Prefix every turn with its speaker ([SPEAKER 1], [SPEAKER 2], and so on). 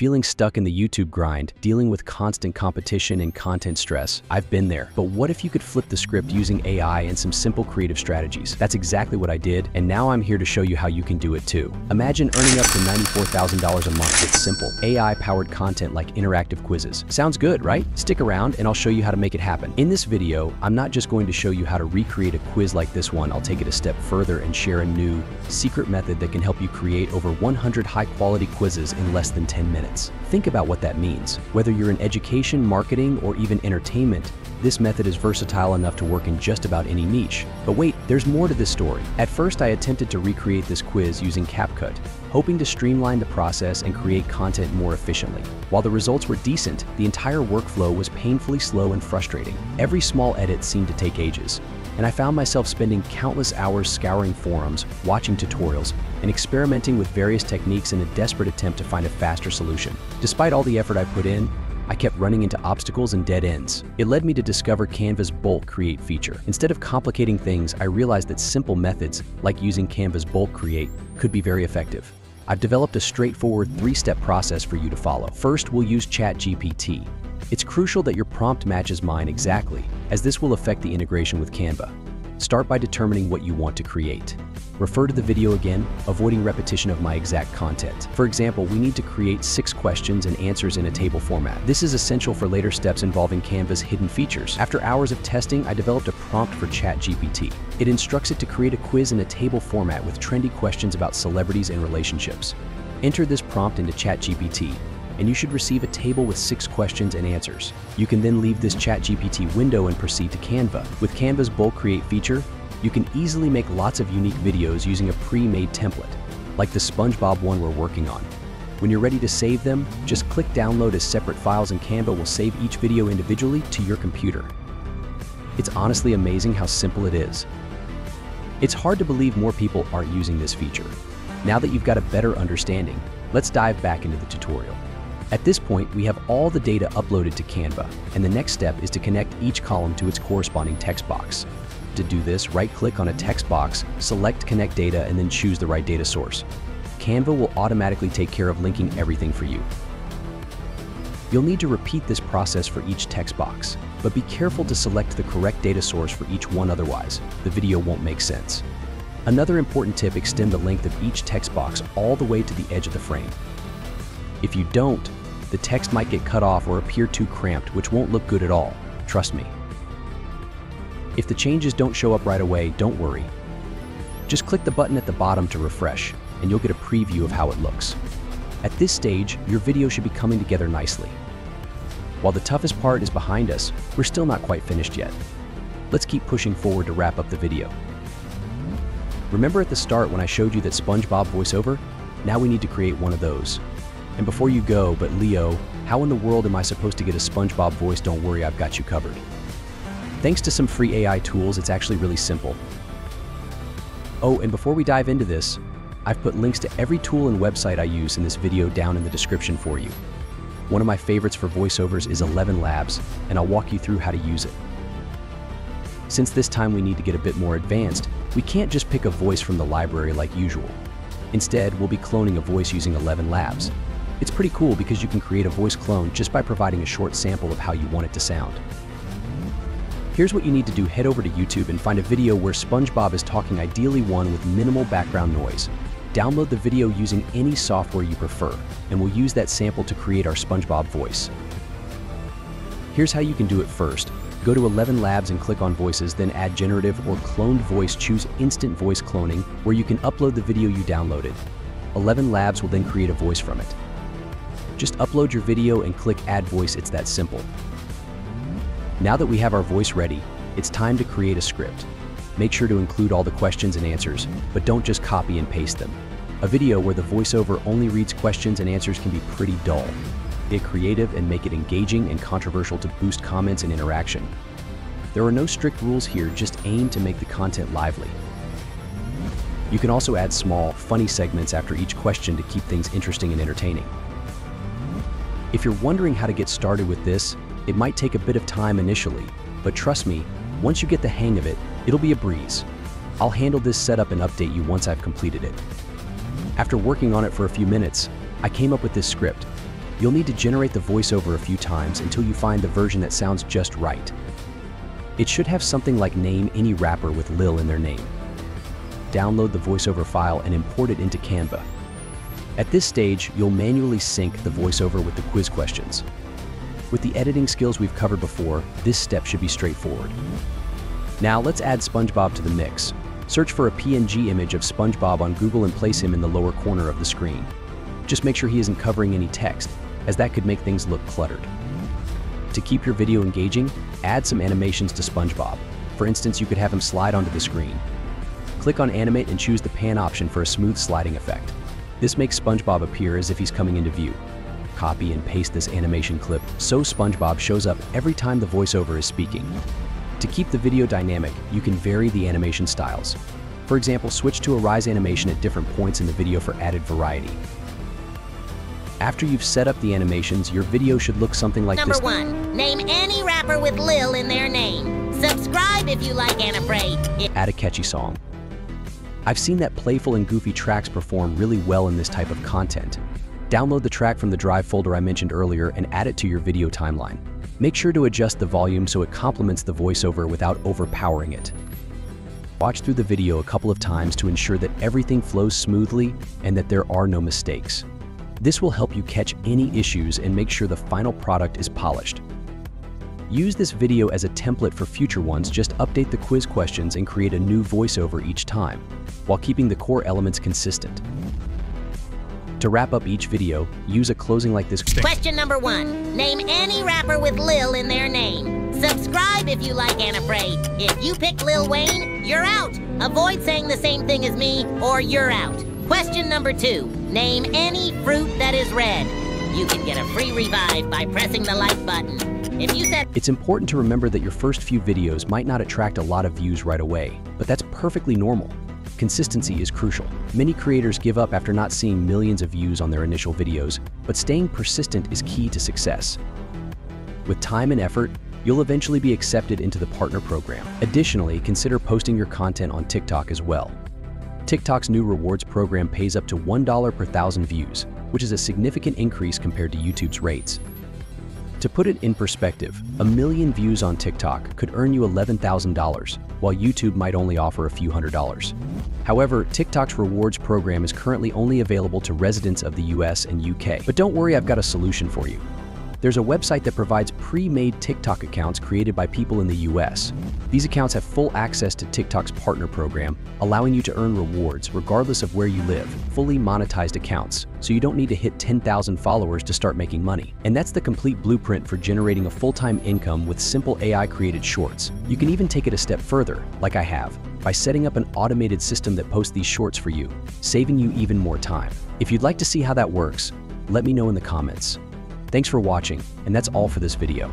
[SPEAKER 1] Feeling stuck in the YouTube grind, dealing with constant competition and content stress? I've been there. But what if you could flip the script using AI and some simple creative strategies? That's exactly what I did, and now I'm here to show you how you can do it too. Imagine earning up to $94,000 a month with simple, AI-powered content like interactive quizzes. Sounds good, right? Stick around and I'll show you how to make it happen. In this video, I'm not just going to show you how to recreate a quiz like this one. I'll take it a step further and share a new, secret method that can help you create over 100 high-quality quizzes in less than 10 minutes. Think about what that means. Whether you're in education, marketing, or even entertainment, this method is versatile enough to work in just about any niche. But wait, there's more to this story. At first, I attempted to recreate this quiz using CapCut, hoping to streamline the process and create content more efficiently. While the results were decent, the entire workflow was painfully slow and frustrating. Every small edit seemed to take ages, and I found myself spending countless hours scouring forums, watching tutorials, and experimenting with various techniques in a desperate attempt to find a faster solution. Despite all the effort I put in, I kept running into obstacles and dead ends. It led me to discover Canva's Bulk Create feature. Instead of complicating things, I realized that simple methods, like using Canva's Bulk Create, could be very effective. I've developed a straightforward 3-step process for you to follow. First, we'll use ChatGPT. It's crucial that your prompt matches mine exactly, as this will affect the integration with Canva. Start by determining what you want to create. Refer to the video again, avoiding repetition of my exact content. For example, we need to create 6 questions and answers in a table format. This is essential for later steps involving Canva's hidden features. After hours of testing, I developed a prompt for ChatGPT. It instructs it to create a quiz in a table format with trendy questions about celebrities and relationships. Enter this prompt into ChatGPT, and you should receive a table with 6 questions and answers. You can then leave this ChatGPT window and proceed to Canva. With Canva's Bulk Create feature, you can easily make lots of unique videos using a pre-made template, like the SpongeBob one we're working on. When you're ready to save them, just click download as separate files and Canva will save each video individually to your computer. It's honestly amazing how simple it is. It's hard to believe more people aren't using this feature. Now that you've got a better understanding, let's dive back into the tutorial. At this point, we have all the data uploaded to Canva, and the next step is to connect each column to its corresponding text box. To do this, right-click on a text box, select Connect Data, and then choose the right data source. Canva will automatically take care of linking everything for you. You'll need to repeat this process for each text box, but be careful to select the correct data source for each one, otherwise, the video won't make sense. Another important tip: extend the length of each text box all the way to the edge of the frame. If you don't, the text might get cut off or appear too cramped, which won't look good at all. Trust me. If the changes don't show up right away, don't worry. Just click the button at the bottom to refresh, and you'll get a preview of how it looks. At this stage, your video should be coming together nicely. While the toughest part is behind us, we're still not quite finished yet. Let's keep pushing forward to wrap up the video. Remember at the start when I showed you that SpongeBob voiceover? Now we need to create one of those. And before you go, but Leo, how in the world am I supposed to get a SpongeBob voice? Don't worry, I've got you covered. Thanks to some free AI tools, it's actually really simple. Oh, and before we dive into this, I've put links to every tool and website I use in this video down in the description for you. One of my favorites for voiceovers is ElevenLabs, and I'll walk you through how to use it. Since this time we need to get a bit more advanced, we can't just pick a voice from the library like usual. Instead, we'll be cloning a voice using ElevenLabs. It's pretty cool because you can create a voice clone just by providing a short sample of how you want it to sound. Here's what you need to do. Head over to YouTube and find a video where SpongeBob is talking, ideally one with minimal background noise. Download the video using any software you prefer, and we'll use that sample to create our SpongeBob voice. Here's how you can do it first. Go to ElevenLabs and click on Voices, then add Generative or Cloned Voice. Choose Instant Voice Cloning, where you can upload the video you downloaded. ElevenLabs will then create a voice from it. Just upload your video and click Add Voice. It's that simple. Now that we have our voice ready, it's time to create a script. Make sure to include all the questions and answers, but don't just copy and paste them. A video where the voiceover only reads questions and answers can be pretty dull. Get creative and make it engaging and controversial to boost comments and interaction. There are no strict rules here, just aim to make the content lively. You can also add small, funny segments after each question to keep things interesting and entertaining. If you're wondering how to get started with this, it might take a bit of time initially, but trust me, once you get the hang of it, it'll be a breeze. I'll handle this setup and update you once I've completed it. After working on it for a few minutes, I came up with this script. You'll need to generate the voiceover a few times until you find the version that sounds just right. It should have something like "name any rapper with Lil" in their name. Download the voiceover file and import it into Canva. At this stage, you'll manually sync the voiceover with the quiz questions. With the editing skills we've covered before, this step should be straightforward. Now let's add SpongeBob to the mix. Search for a PNG image of SpongeBob on Google and place him in the lower corner of the screen. Just make sure he isn't covering any text, as that could make things look cluttered. To keep your video engaging, add some animations to SpongeBob. For instance, you could have him slide onto the screen. Click on Animate and choose the pan option for a smooth sliding effect. This makes SpongeBob appear as if he's coming into view. Copy and paste this animation clip so SpongeBob shows up every time the voiceover is speaking. To keep the video dynamic, you can vary the animation styles. For example, switch to a rise animation at different points in the video for added variety. After you've set up the animations, your video should look something like this.
[SPEAKER 2] Number 1, name any rapper with Lil in their name. Subscribe if you like and afraid.
[SPEAKER 1] Add a catchy song. I've seen that playful and goofy tracks perform really well in this type of content. Download the track from the Drive folder I mentioned earlier and add it to your video timeline. Make sure to adjust the volume so it complements the voiceover without overpowering it. Watch through the video a couple of times to ensure that everything flows smoothly and that there are no mistakes. This will help you catch any issues and make sure the final product is polished. Use this video as a template for future ones. Just update the quiz questions and create a new voiceover each time, while keeping the core elements consistent. To wrap up each video, use a closing like this.
[SPEAKER 2] Question number 1, name any rapper with Lil in their name. Subscribe if you like and afraid. If you pick Lil Wayne, you're out. Avoid saying the same thing as me, or you're out. Question number 2, name any fruit that is red. You can get a free revive by pressing the like button. If you said...
[SPEAKER 1] It's important to remember that your first few videos might not attract a lot of views right away, but that's perfectly normal. Consistency is crucial. Many creators give up after not seeing millions of views on their initial videos, but staying persistent is key to success. With time and effort, you'll eventually be accepted into the partner program. Additionally, consider posting your content on TikTok as well. TikTok's new rewards program pays up to $1 per 1,000 views, which is a significant increase compared to YouTube's rates. To put it in perspective, 1 million views on TikTok could earn you $11,000, while YouTube might only offer a few $100s. However, TikTok's rewards program is currently only available to residents of the US and UK. But don't worry, I've got a solution for you. There's a website that provides pre-made TikTok accounts created by people in the US. These accounts have full access to TikTok's partner program, allowing you to earn rewards regardless of where you live, fully monetized accounts, so you don't need to hit 10,000 followers to start making money. And that's the complete blueprint for generating a full-time income with simple AI-created shorts. You can even take it a step further, like I have, by setting up an automated system that posts these shorts for you, saving you even more time. If you'd like to see how that works, let me know in the comments. Thanks for watching, and that's all for this video.